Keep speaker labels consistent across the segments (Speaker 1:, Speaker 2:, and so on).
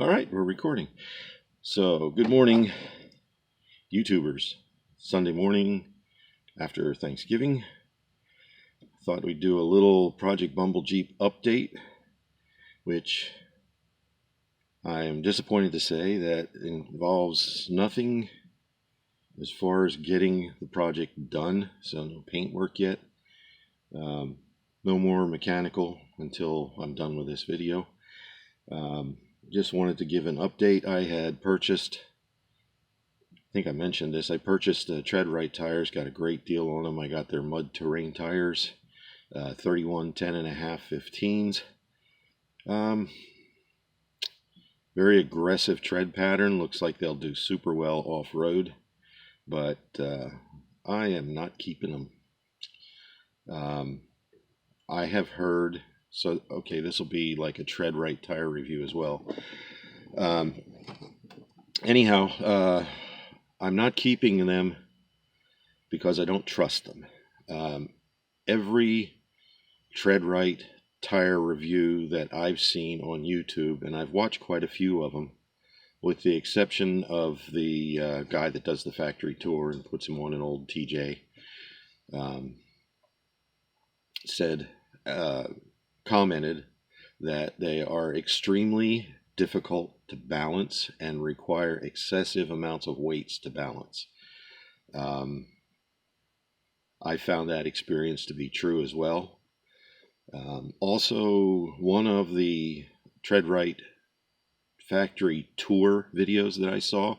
Speaker 1: All right, we're recording. So, good morning, YouTubers. Sunday morning after Thanksgiving. Thought we'd do a little Project Bumble Jeep update, which I am disappointed to say that involves nothing as far as getting the project done. So, no paint work yet. No more mechanical until I'm done with this video. Just wanted to give an update. I had purchased, I think I mentioned this, I purchased Tread Wright tires, got a great deal on them. I got their mud terrain tires, 31 10.5 15s. Very aggressive tread pattern. Looks like they'll do super well off-road, but I am not keeping them. I have heard, so okay, this will be like a Tread Wright tire review as well. Anyhow, I'm not keeping them because I don't trust them. Every Tread Wright tire review that I've seen on YouTube, and I've watched quite a few of them, with the exception of the guy that does the factory tour and puts them on an old TJ, commented that they are extremely difficult to balance and require excessive amounts of weights to balance. I found that experience to be true as well. Also, one of the Tread Wright factory tour videos that I saw,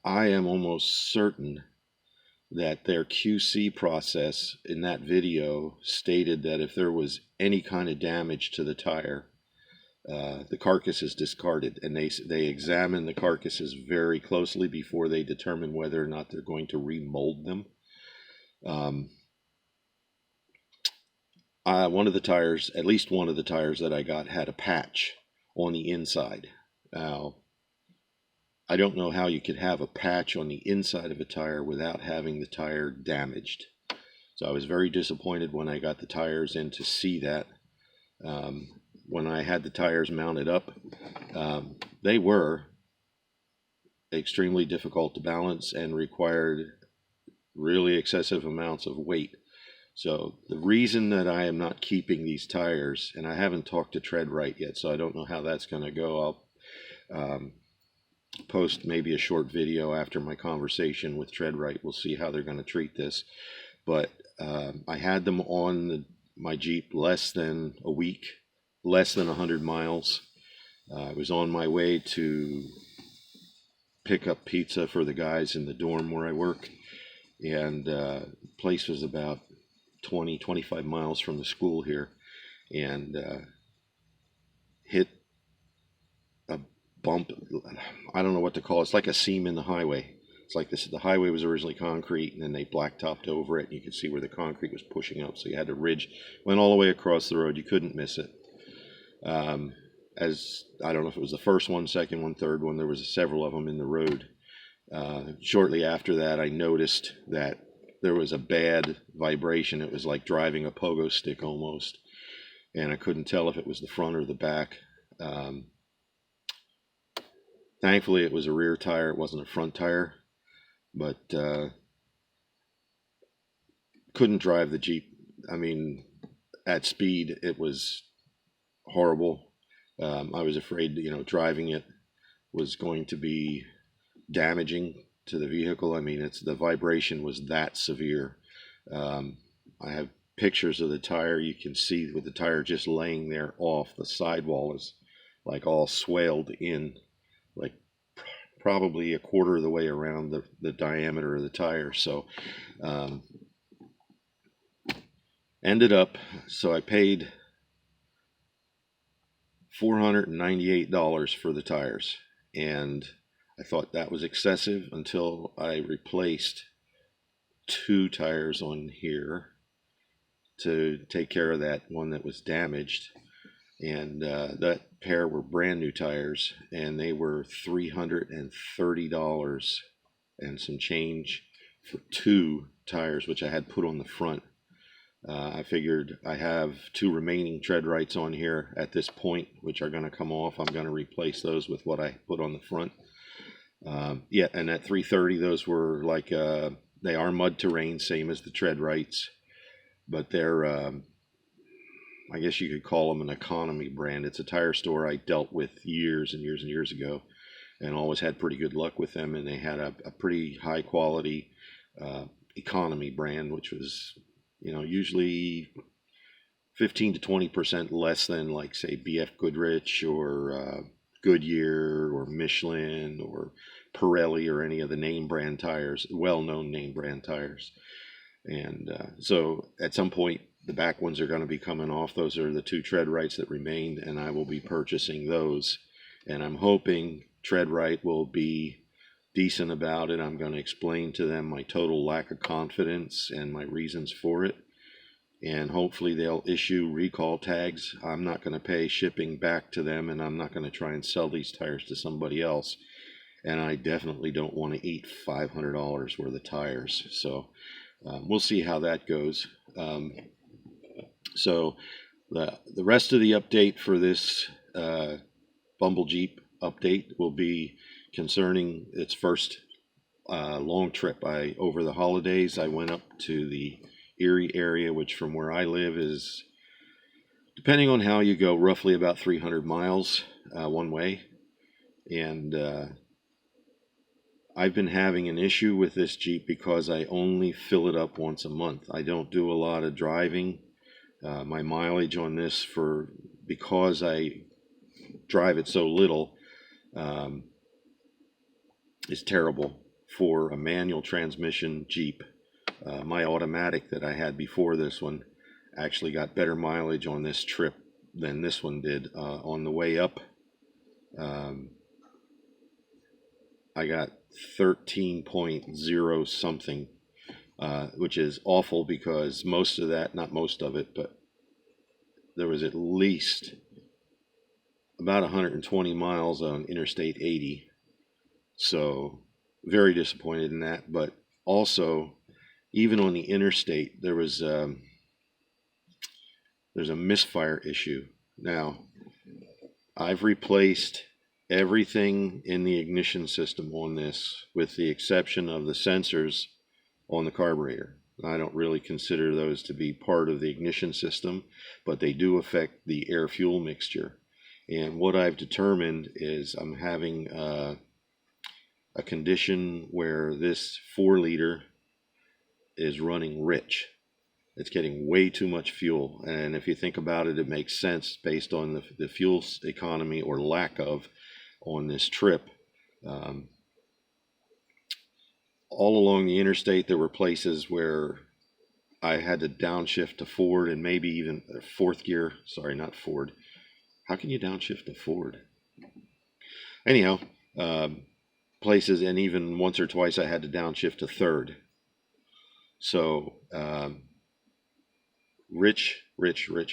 Speaker 1: I am almost certain that their QC process in that video stated that if there was any kind of damage to the tire, the carcass is discarded, and they examine the carcasses very closely before they determine whether or not they're going to remold them. One of the tires, at least one of the tires that I got, had a patch on the inside. Now, I don't know how you could have a patch on the inside of a tire without having the tire damaged. So I was very disappointed when I got the tires in to see that. When I had the tires mounted up, they were extremely difficult to balance and required really excessive amounts of weight. So the reason that I am not keeping these tires, and I haven't talked to Tread Wright yet, so I don't know how that's going to go. I'll post maybe a short video after my conversation with Tread Wright. We'll see how they're going to treat this. But I had them on my Jeep less than a week, less than 100 miles. I was on my way to pick up pizza for the guys in the dorm where I work, and the place was about 25 miles from the school here, and hit a bump. I don't know what to call it. It's like a seam in the highway. It's like this. The highway was originally concrete, and then they blacktopped over it, and you could see where the concrete was pushing up. So you had a ridge, went all the way across the road. You couldn't miss it. As I don't know if it was the first one, second one, third one. There was several of them in the road. Shortly after that, I noticed that there was a bad vibration. It was like driving a pogo stick almost, and I couldn't tell if it was the front or the back. Thankfully, it was a rear tire. It wasn't a front tire, but couldn't drive the Jeep. I mean, at speed, it was horrible. I was afraid, driving it was going to be damaging to the vehicle. I mean, the vibration was that severe. I have pictures of the tire. You can see with the tire just laying there off, the sidewall is like all swelled in, like probably a quarter of the way around the diameter of the tire. So ended up, so I paid $498 for the tires, and I thought that was excessive until I replaced 2 tires on here to take care of that one that was damaged, and that pair were brand new tires, and they were $330 and some change for 2 tires, which I had put on the front. I figured I have 2 remaining Tread Wrights on here at this point, which are going to come off. I'm going to replace those with what I put on the front. Yeah, and at 330, those were like, they are mud terrain, same as the Tread Wrights, but they're, I guess you could call them an economy brand. It's a tire store I dealt with years and years and years ago, and always had pretty good luck with them. And they had a pretty high quality economy brand, which was, usually 15 to 20% less than, like, say, BF Goodrich or Goodyear or Michelin or Pirelli or any of the name brand tires, well-known name brand tires. And so at some point, the back ones are going to be coming off. Those are the 2 Tread Wrights that remained, and I will be purchasing those. And I'm hoping Tread Wright will be decent about it. I'm going to explain to them my total lack of confidence and my reasons for it. And hopefully they'll issue recall tags. I'm not going to pay shipping back to them, and I'm not going to try and sell these tires to somebody else. And I definitely don't want to eat $500 worth of tires. So we'll see how that goes. So the rest of the update for this Bumble Jeep update will be concerning its first long trip. Over the holidays, I went up to the Erie area, which from where I live is, depending on how you go, roughly about 300 miles one way. And I've been having an issue with this Jeep because I only fill it up once a month. I don't do a lot of driving. My mileage on this, because I drive it so little, is terrible for a manual transmission Jeep. My automatic that I had before this one actually got better mileage on this trip than this one did. On the way up, I got 13.0 something, which is awful because most of that, not most of it, but there was at least about 120 miles on Interstate 80. So very disappointed in that. But also, even on the interstate, there's a misfire issue. Now, I've replaced everything in the ignition system on this, with the exception of the sensors on the carburetor. I don't really consider those to be part of the ignition system, but they do affect the air-fuel mixture. And what I've determined is I'm having a condition where this 4-liter is running rich. It's getting way too much fuel. And if you think about it, it makes sense based on the fuel economy, or lack of, on this trip. All along the interstate, there were places where I had to downshift to Ford, and maybe even fourth gear. Sorry, not Ford. How can you downshift to Ford? Anyhow, places, and even once or twice I had to downshift to third. So rich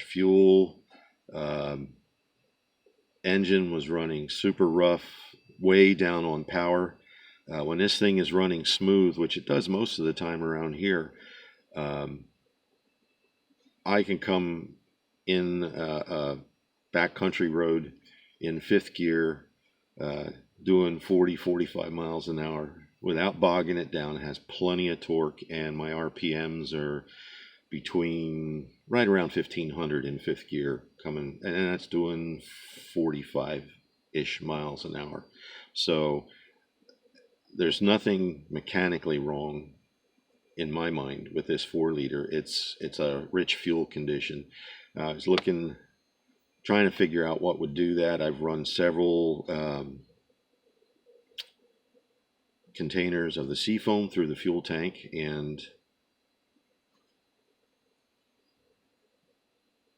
Speaker 1: fuel. Engine was running super rough, way down on power. When this thing is running smooth, which it does most of the time around here, I can come in a backcountry road in 5th gear, doing 40-45 miles an hour without bogging it down. It has plenty of torque, and my RPMs are between right around 1500 in 5th gear, coming, and that's doing 45-ish miles an hour. So there's nothing mechanically wrong in my mind with this 4-liter. It's a rich fuel condition. I was trying to figure out what would do that. I've run several containers of the seafoam through the fuel tank, and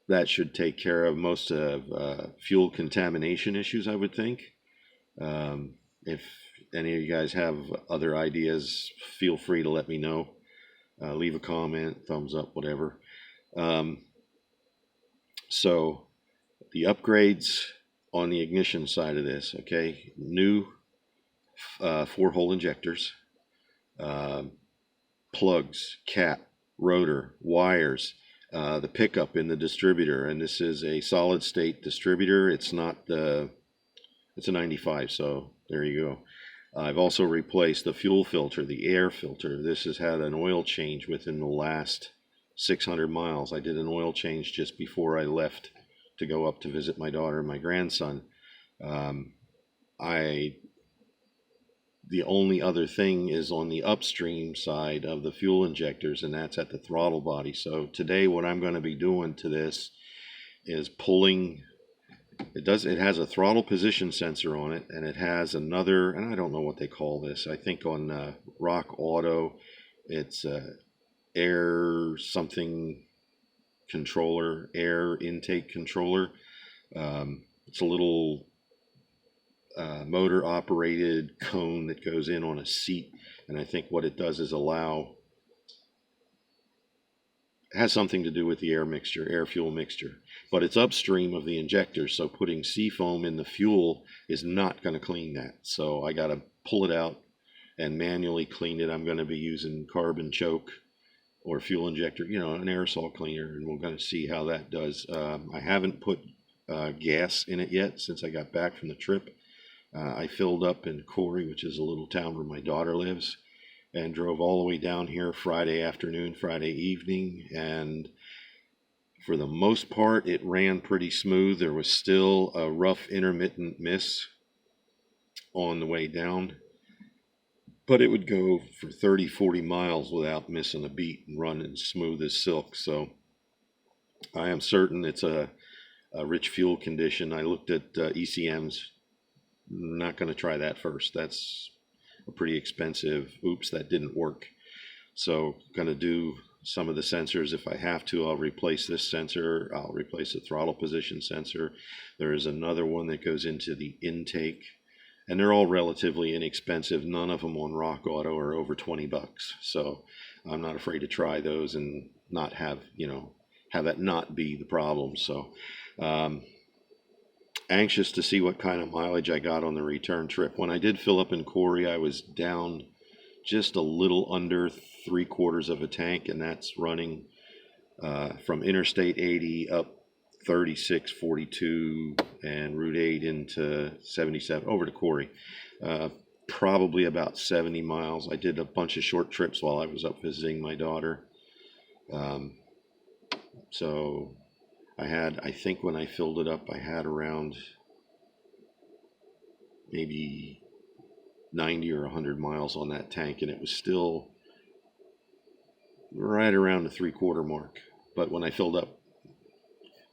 Speaker 1: that should take care of most of fuel contamination issues, I would think. If any of you guys have other ideas, feel free to let me know. Leave a comment, thumbs up, whatever. So the upgrades on the ignition side of this, okay, new 4-hole injectors, plugs, cap, rotor, wires. the pickup in the distributor, and this is a solid state distributor. It's not the, it's a 95, so there you go. I've also replaced the fuel filter, the air filter. This has had an oil change within the last 600 miles. I did an oil change just before I left to go up to visit my daughter and my grandson. I The only other thing is on the upstream side of the fuel injectors, and that's at the throttle body. So today what I'm going to be doing to this is pulling. It has a throttle position sensor on it, and it has another, and I don't know what they call this. I think on Rock Auto it's air something controller, air intake controller. It's a little motor operated cone that goes in on a seat, and I think what it does is it has something to do with the air mixture, air fuel mixture, but it's upstream of the injector, so putting seafoam in the fuel is not going to clean that. So I got to pull it out and manually clean it. I'm going to be using carbon choke or fuel injector, an aerosol cleaner, and we're going to see how that does. I haven't put gas in it yet since I got back from the trip. I filled up in Corey, which is a little town where my daughter lives, and drove all the way down here Friday afternoon, Friday evening, and for the most part it ran pretty smooth. There was still a rough intermittent miss on the way down, but it would go for 30-40 miles without missing a beat and running smooth as silk. So I am certain it's a rich fuel condition. I looked at ECMs. Not going to try that first. That's a pretty expensive. Oops, that didn't work. So going to do some of the sensors. If I have to, I'll replace this sensor. I'll replace the throttle position sensor. There is another one that goes into the intake, and they're all relatively inexpensive. None of them on Rock Auto are over $20. So I'm not afraid to try those and not have that not be the problem. So anxious to see what kind of mileage I got on the return trip. When I did fill up in Corey, I was down just a little under 3/4 of a tank, and that's running from Interstate 80 up 36, 42, and Route 8 into 77 over to Corey. Probably about 70 miles. I did a bunch of short trips while I was up visiting my daughter. So I think when I filled it up, I had around maybe 90 or 100 miles on that tank, and it was still right around the 3/4 mark. But when I filled up,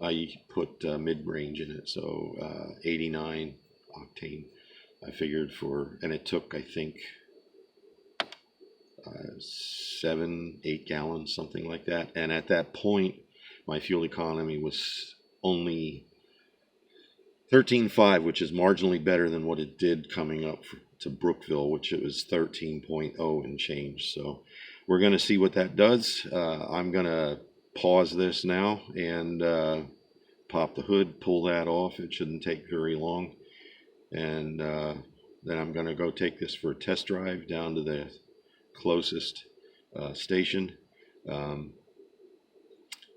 Speaker 1: I put mid-range in it, so 89 octane, I figured and it took, I think, 7-8 gallons, something like that. And at that point, my fuel economy was only 13.5, which is marginally better than what it did coming up to Brookville, which it was 13.0 and change. So we're going to see what that does. I'm going to pause this now and pop the hood, pull that off. It shouldn't take very long. And then I'm going to go take this for a test drive down to the closest station.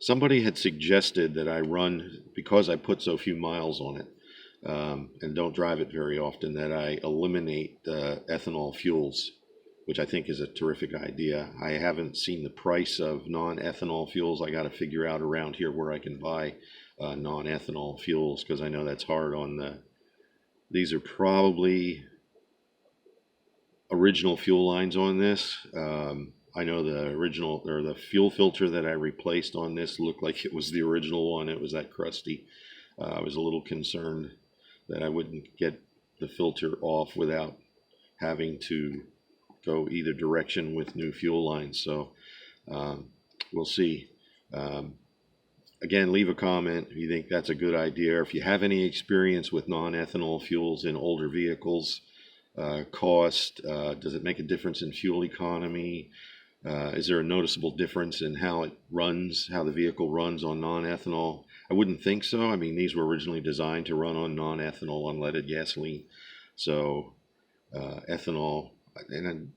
Speaker 1: Somebody had suggested that I run, because I put so few miles on it and don't drive it very often, that I eliminate ethanol fuels, which I think is a terrific idea. I haven't seen the price of non-ethanol fuels. I got to figure out around here where I can buy non-ethanol fuels, because I know that's hard on these are probably original fuel lines on this. I know the original, or the fuel filter that I replaced on this looked like it was the original one. It was that crusty. I was a little concerned that I wouldn't get the filter off without having to go either direction with new fuel lines. So we'll see. Again, leave a comment if you think that's a good idea. If you have any experience with non-ethanol fuels in older vehicles, cost, does it make a difference in fuel economy? Is there a noticeable difference in how it runs, how the vehicle runs on non-ethanol? I wouldn't think so. I mean, these were originally designed to run on non-ethanol unleaded gasoline. So ethanol, and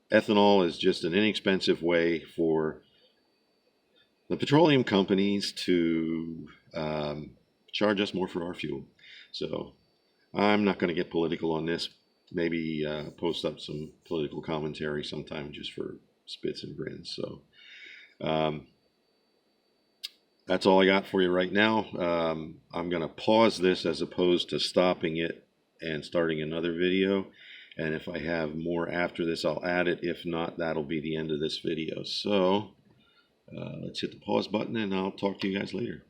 Speaker 1: ethanol is just an inexpensive way for the petroleum companies to charge us more for our fuel. So I'm not going to get political on this. Maybe post up some political commentary sometime just for spits and grins. So that's all I got for you right now. I'm going to pause this as opposed to stopping it and starting another video. And if I have more after this, I'll add it. If not, that'll be the end of this video. So let's hit the pause button and I'll talk to you guys later.